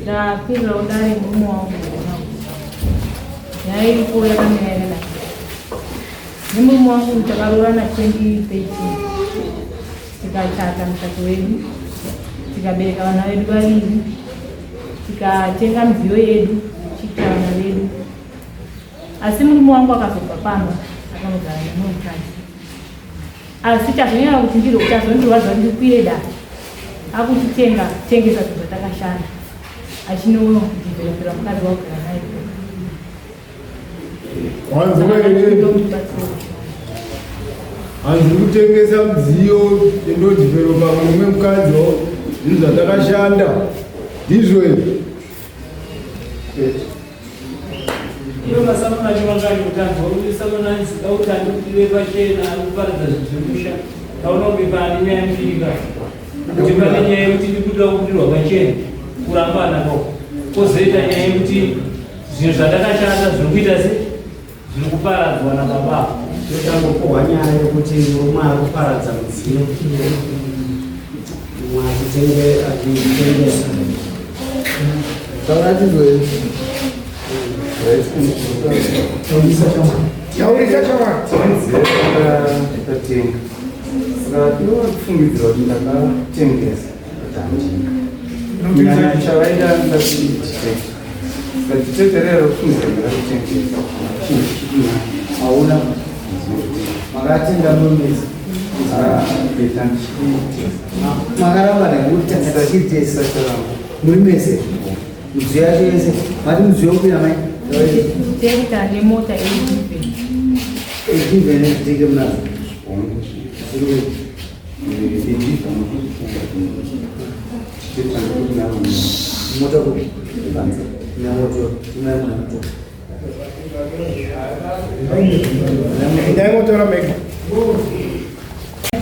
da pilo dari mumo ya hii kule kama inaenda mimi mwangu nitakarura na 2013 tikachata mtoto wetu tikabeka wana wetu wawili tikatenga mzio yetu chikana wetu asi mimi mwangu akasopa pamba akamugana n'omukazi asitakanya kutinjira ukyazo ndi wazo ndi kuyeda akutitenga tengeza tutakashana achino ndivera mukazi wako naye hanzi kutengesa mudziyo ndodhiveropa mumwe mukadzo ndizvatakashanda ndizvo iyo masamana chivangani kutanzwa kuti samananzika utani kutive pachena kuparadza zvimusha taunobipani nyaya mbirika kuti pane nyaya yekuti ndikuda kudirwa pachena kurambana ko kozoita nyaya yekuti zvinhu zvatakashanda zviri kuita se zviri kuparadzwa nababa totangopohwa nyaya yekuti umwe ari kuparadza mudziyo umwe achitengesa taratizwe yaurisa chamwatatenga saka tinofungidzira kuti ndakatengesa chavaida ndachiteterera kufungidzira ndakatengesa hauna makatenga nomesa makaramba ndakutangatichitesa muri mese mudziyo yacho yese mati mudziyo kupira mai tenta ni mota ekivene kutenge munazo mota kuti namoto inamoto ndaimotora mega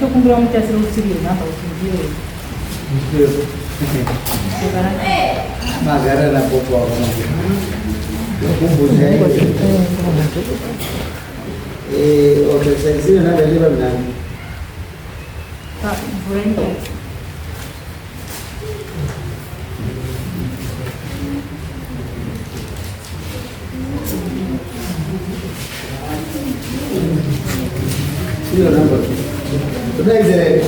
tokumbura mutasiro usiriyo napa usinziyo magara napopo organizaziyo nadaliva mnani hiyo namba tunaizere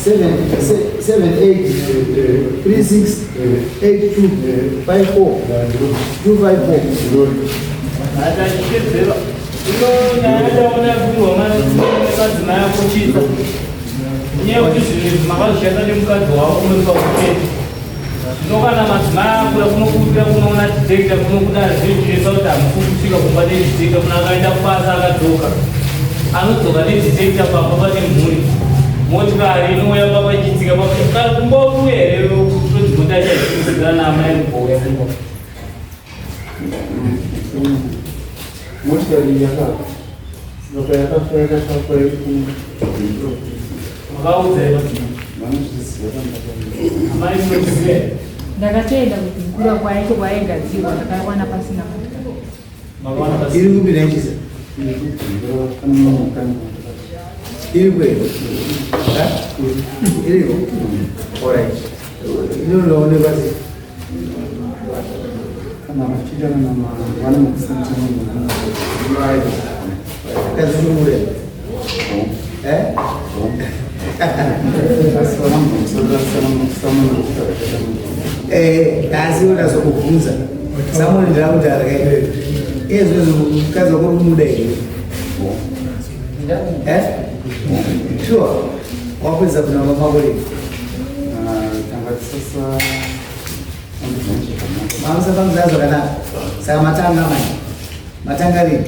78368254 atachitedzera ino nyaya taona bvunwa madzimai akochisa nyaya kuti zvinhu makazvishanda nemukadzi wavo muri pakupeta zvino kana madzimai akura kunokuita kunoona didhekta kunokuda zvinhu zvesa kuti hamusi kusvika kumba nedidhekta kuna akaenda kubasa akadzoka anodzoka nedidhekta pamba pane mhuri motikari inouya papachitika pakara kumboku here todzigota chaiidzira namai mugouya kumba motikari yakafeka makaudzai amai munoziva ndakatenda kuti kukura kwaito kwaigadzirwa ndakawana pasina iri kupinda ichisa iri kwero iriko orit inonoonekwa sei kana vachitana vana mukusanaa kazvinumure asi unazokubvunza samoni ndirakutarika izvezvo mukazi wako rumuda here sure wapedza kuna mamakore mamusafambisa zvakanaka saka matanga mai matanga rini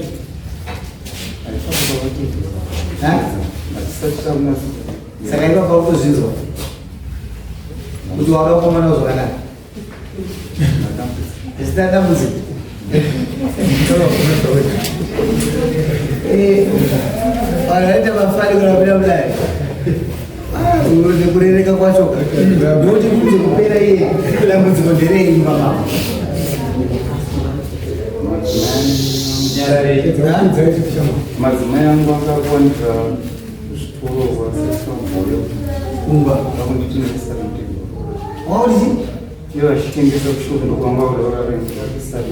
saka ipa paukuzvinzwa kuti wauda kukomanawo zvakanaka zvisidadambudziko vanoita mafani kunapinda mudai nekurereka kwacho noti kuti kupera iye dambudziko nderei mama madzimai angu akawanira zvitoro vasesvagoyo kumba vakunditinesara Waudisi? Yo ashikengeza kushuka ndo kwa ngao ora rengi sasa.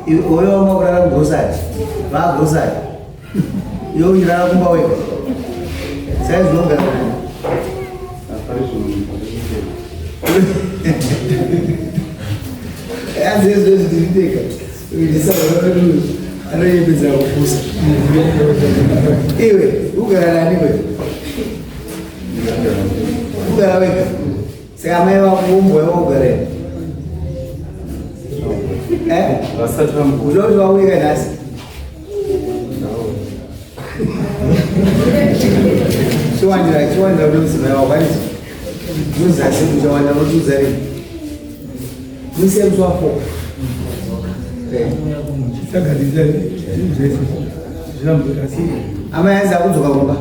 Oyo makurara grocery. Va grocery. Yo irara kumba wewe. Sasa zonga nani? Às vezes eu digo, eu disse, eu não ia pensar o curso. E o cara ali, o cara ali, se a mãe vai com um boi, o cara é, o Jorge vai ganhar assim. Se o André não se vai ao baile, não sei se o João não usa. Não sei usar pouco. Amanhã já vou jogar bomba.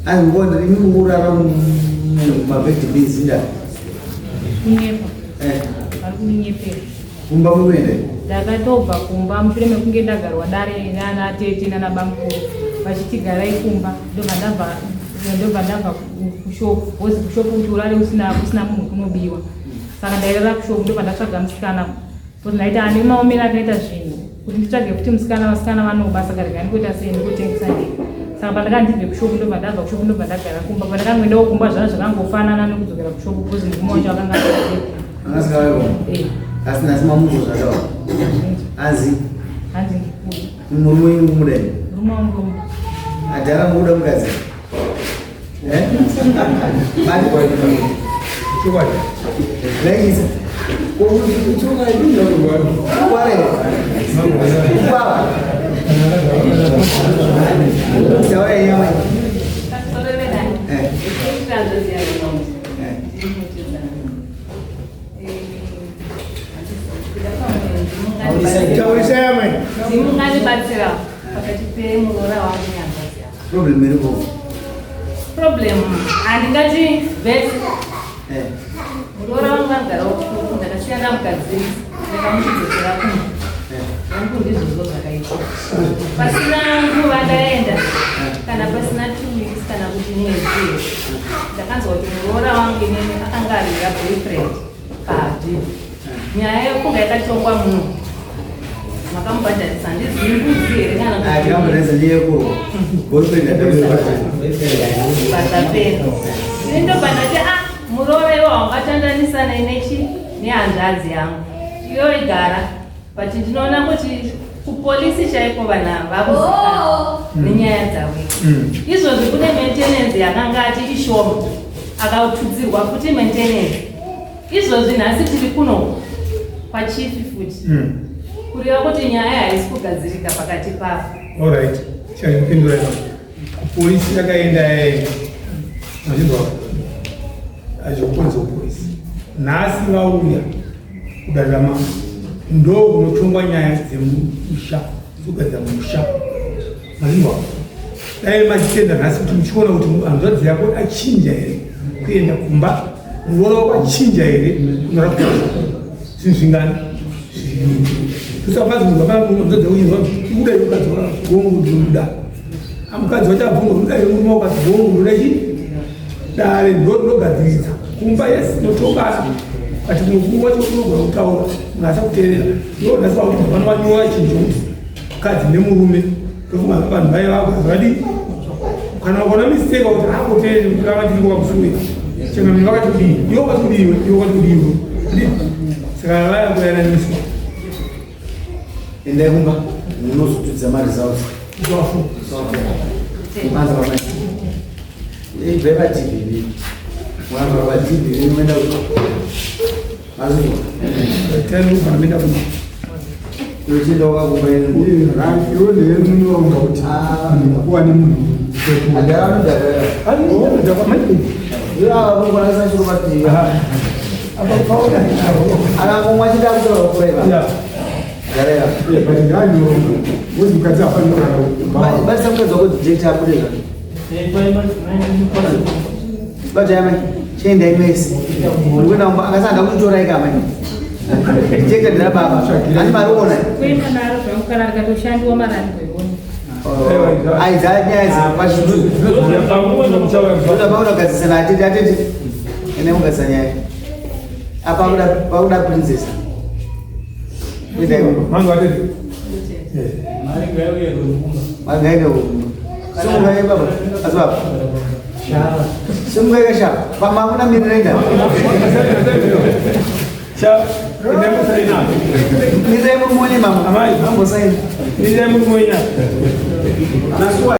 Aí o outro ele me murara uma vez de bizinha. Ninguém. É. Ninguém. Kumba mwende. Dakatoba kumba mfire mekunge dagarwa dare na tete na bambu. Vachitigara ikumba ndo vandabva kushopu wozi kushopu kuti urare usina munhu kunobiwa. Saka ndairara kushopu ndo vandatsvaga musikana kuti ndaita ane maomero akaita zvinhu kuti nditsvage kuti vasikana vanoba saka rega ndikuita sei ndikutengesa ndii. Saka pandakandibve kushopu ndo vandabva kushopu ndo vandagara kumba pandakangoendawo kumba zvana zvakangofanana nekudzokera kushopu kozi murume wacho akanga Anasikawewo. Asina sima mungu zvadawa. Hanzi ndikudi murume wenyu mudai. murume wangu Adara muda mukadzi. Mati kwa hiyo. Chukua. Ladies. Chukua hiyo ndio wale. Baba. Sawa yeye. Problem iripo. problem andingati vese murora wangu agara uku ndakasiyana mukadzi ndakamuchidzokera kumwe vangu ndizvozvo zvakaita pasina nguva ndaenda kana pasina 2 weeks kana kuti mwezi ndakanzwa kuti murora wangu inene akanga arira boyfriend padi nyaya yokunga yakatongwa munhu makamubhadharisa ndizvinguzi here kana Akamureza nyeko. Boyfriend patapera ndobva ndati murora iwo wangatandanisa nehanzvadzi yangu iyo igara but ndinoona kuti kupolisi chaiko vanhu vakuziva nenyaya dzavo izvozvi kune maintenance yakanga ati ishoma akautudzirwa kuti maintenance izvozvi nhasi tiri kuno pachifi futi kureva kuti nyaya haisi kugadzirika pakati pavo. Alright, chaipindura polisi yakaenda mazvinzwa azvikuponza polisi nhasi vauya kudarama ndo kunotongwa nyaya dzemusha dzogadzira musha mazvinzwa dai machitenda nhasi kuti muchiona kuti hanzvadzi yako achinja here kuenda kumba murora wakachinja here unorapwa zvinhu zvingani tusakazi munhu vakanzvadzi unyirwa uda yokadzi wonguda amukadzi wachabvunga uda yomurume wakadzi wonguda chi dare ndogadzirisa kumba yesi notongana ati munhu wacho unogona kutaura munhu asakuteerera ndonhasi vakuti vana vanyowa chinhu chokuti mukadzi nemurume tofunga vanhu vai vakazvadi kana ukaona mistake kuti akuteeri kavatirikwa kusuwe chena munhu vakatodiwa iwo vatodiwe iwo vatodiwe saka vaya kuyananiswa endai kumba munozotudza maresults zvafu kupanza pamai ibve paTV mwana paTV unoenda mazvo tani ukamenda kuno uchienda wakakumba iwo ndeyemunonga kuti kuwa nemunhu agara anodakara vanokwanisa chiro paTV akangomwa chida kutaura kureva barisa mukadzi wako dijekta abudeka bajama chiendai mesi urikuenda akasanda kutorai kamani dijekta ndina baba ani mariona kuenda naro zvangu kana rikatoshandiwa marani kweiona aidzanyaya pachinoda paunogadzisana atiti ene mugadzisa nyaya Apa princess. Mangu atete. Mari gayo ya rumba. Magaya ko. Sumugaya baba. Asbab. Sumugaya siya. Mama na minrenga. Siya, hindi mo sa ina. Minrenga mo muli mama. Amay. Amo sa ina. Hindi mo mo ina. Nasuwa.